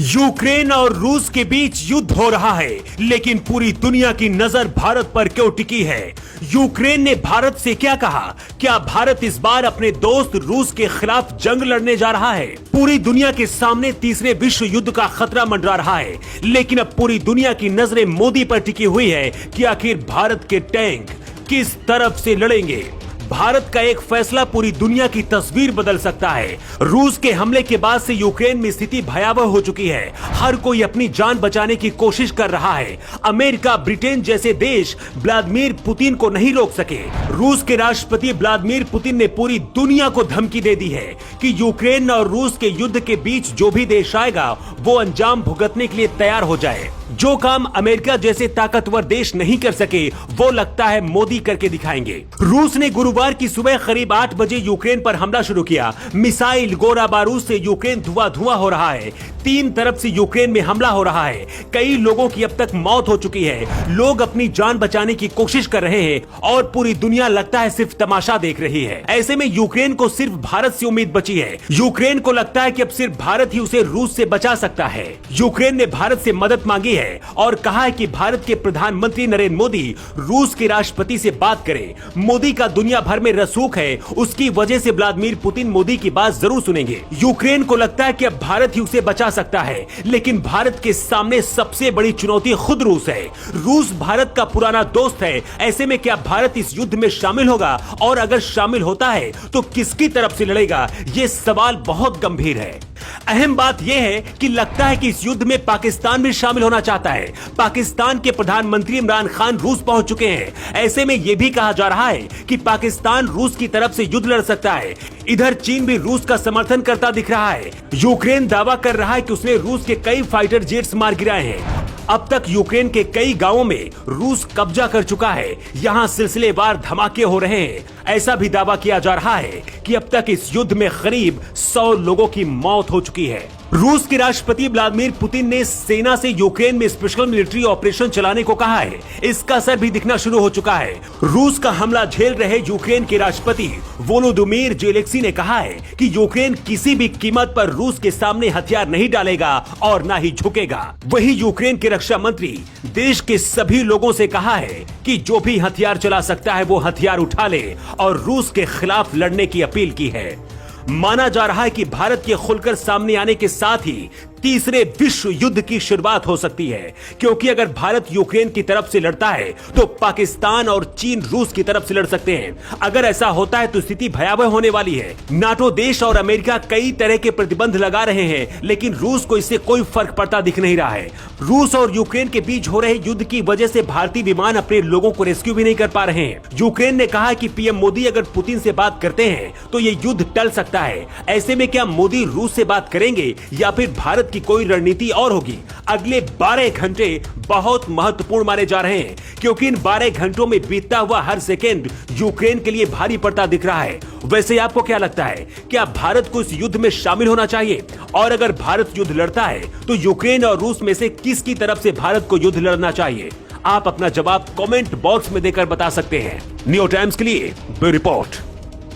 Ukraine और रूस के बीच युद्ध हो रहा है, लेकिन पूरी दुनिया की नजर भारत पर क्यों टिकी है? यूक्रेन ने भारत से क्या कहा? क्या भारत इस बार अपने दोस्त रूस के खिलाफ जंग लड़ने जा रहा है? पूरी दुनिया के सामने तीसरे विश्व युद्ध का खतरा मंडरा रहा है, लेकिन अब पूरी दुनिया की नजरें मोदी पर टिकी हुई है कि आखिर भारत के टैंक किस तरफ से लड़ेंगे। भारत का एक फैसला पूरी दुनिया की तस्वीर बदल सकता है। रूस के हमले के बाद से यूक्रेन में स्थिति भयावह हो चुकी है। हर कोई अपनी जान बचाने की कोशिश कर रहा है। अमेरिका, ब्रिटेन जैसे देश व्लादिमीर पुतिन को नहीं रोक सके। रूस के राष्ट्रपति व्लादिमीर पुतिन ने पूरी दुनिया को धमकी दे दी है कि यूक्रेन और रूस के युद्ध के बीच जो भी देश आएगा वो अंजाम भुगतने के लिए तैयार हो जाए। जो काम अमेरिका जैसे ताकतवर देश नहीं कर सके वो लगता है मोदी करके दिखाएंगे। रूस ने गुरुवार की सुबह करीब 8 बजे यूक्रेन पर हमला शुरू किया। मिसाइल, गोला बारूद से यूक्रेन धुआं धुआं हो रहा है। 3 तरफ से यूक्रेन में हमला हो रहा है। कई लोगों की अब तक मौत हो चुकी है। लोग अपनी जान बचाने की कोशिश कर रहे हैं और पूरी दुनिया लगता है सिर्फ तमाशा देख रही है। ऐसे में यूक्रेन को सिर्फ भारत से उम्मीद बची है। यूक्रेन को लगता है कि अब सिर्फ भारत ही उसे रूस से बचा सकता है। यूक्रेन ने भारत से मदद मांगी है और कहा है कि भारत के प्रधानमंत्री नरेंद्र मोदी रूस के राष्ट्रपति से बात करें। मोदी का दुनिया भर में रसूख है, उसकी वजह से व्लादिमीर पुतिन मोदी की बात जरूर सुनेंगे। यूक्रेन को लगता है कि अब भारत ही उसे बचा सकता है, लेकिन भारत के सामने सबसे बड़ी चुनौती खुद रूस है। रूस भारत का पुराना दोस्त है। ऐसे में क्या भारत इस युद्ध में शामिल होगा, और अगर शामिल होता है तो किसकी तरफ से लड़ेगा? ये सवाल बहुत गंभीर है। अहम बात यह है कि लगता है कि इस युद्ध में पाकिस्तान भी शामिल होना चाहता है। पाकिस्तान के प्रधानमंत्री इमरान खान रूस पहुंच चुके हैं। ऐसे में यह भी कहा जा रहा है कि पाकिस्तान रूस की तरफ से युद्ध लड़ सकता है। इधर चीन भी रूस का समर्थन करता दिख रहा है। यूक्रेन दावा कर रहा है कि उसने रूस के कई फाइटर जेट्स मार गिराए हैं। अब तक यूक्रेन के कई गांवों में रूस कब्जा कर चुका है। यहां सिलसिलेवार धमाके हो रहे हैं। ऐसा भी दावा किया जा रहा है कि अब तक इस युद्ध में करीब 100 लोगों की मौत हो चुकी है। रूस के राष्ट्रपति व्लादिमीर पुतिन ने सेना से यूक्रेन में स्पेशल मिलिट्री ऑपरेशन चलाने को कहा है। इसका असर भी दिखना शुरू हो चुका है। रूस का हमला झेल रहे यूक्रेन के राष्ट्रपति वोलोदिमीर ज़ेलेंस्की ने कहा है कि यूक्रेन किसी भी कीमत पर रूस के सामने हथियार नहीं डालेगा और न ही झुकेगा। वहीं यूक्रेन के रक्षा मंत्री देश के सभी लोगों से कहा है कि जो भी हथियार चला सकता है वो हथियार उठा ले और रूस के खिलाफ लड़ने की अपील की है। माना जा रहा है कि भारत के खुलकर सामने आने के साथ ही तीसरे विश्व युद्ध की शुरुआत हो सकती है, क्योंकि अगर भारत यूक्रेन की तरफ से लड़ता है तो पाकिस्तान और चीन रूस की तरफ से लड़ सकते हैं। अगर ऐसा होता है तो स्थिति भयावह होने वाली है। नाटो देश और अमेरिका कई तरह के प्रतिबंध लगा रहे हैं, लेकिन रूस को इससे कोई फर्क पड़ता दिख नहीं रहा है। रूस और यूक्रेन के बीच हो रहे युद्ध की वजह से भारतीय विमान अपने लोगों को रेस्क्यू भी नहीं कर पा रहे हैं। यूक्रेन ने कहा कि पीएम मोदी अगर पुतिन से बात करते हैं तो ये युद्ध टल सकता है। ऐसे में क्या मोदी रूस से बात करेंगे या फिर भारत की कोई रणनीति और होगी? अगले 12 घंटे बहुत महत्वपूर्ण माने जा रहे हैं, क्योंकि इन 12 घंटों में बीतता हुआ हर सेकेंड यूक्रेन के लिए भारी पड़ता दिख रहा है। वैसे आपको क्या लगता है, क्या भारत को इस युद्ध में शामिल होना चाहिए? और अगर भारत युद्ध लड़ता है तो यूक्रेन और रूस में से किसकी तरफ से भारत को युद्ध लड़ना चाहिए? आप अपना जवाब कमेंट बॉक्स में देकर बता सकते हैं। न्यू टाइम्स के लिए ब्यूरो रिपोर्ट।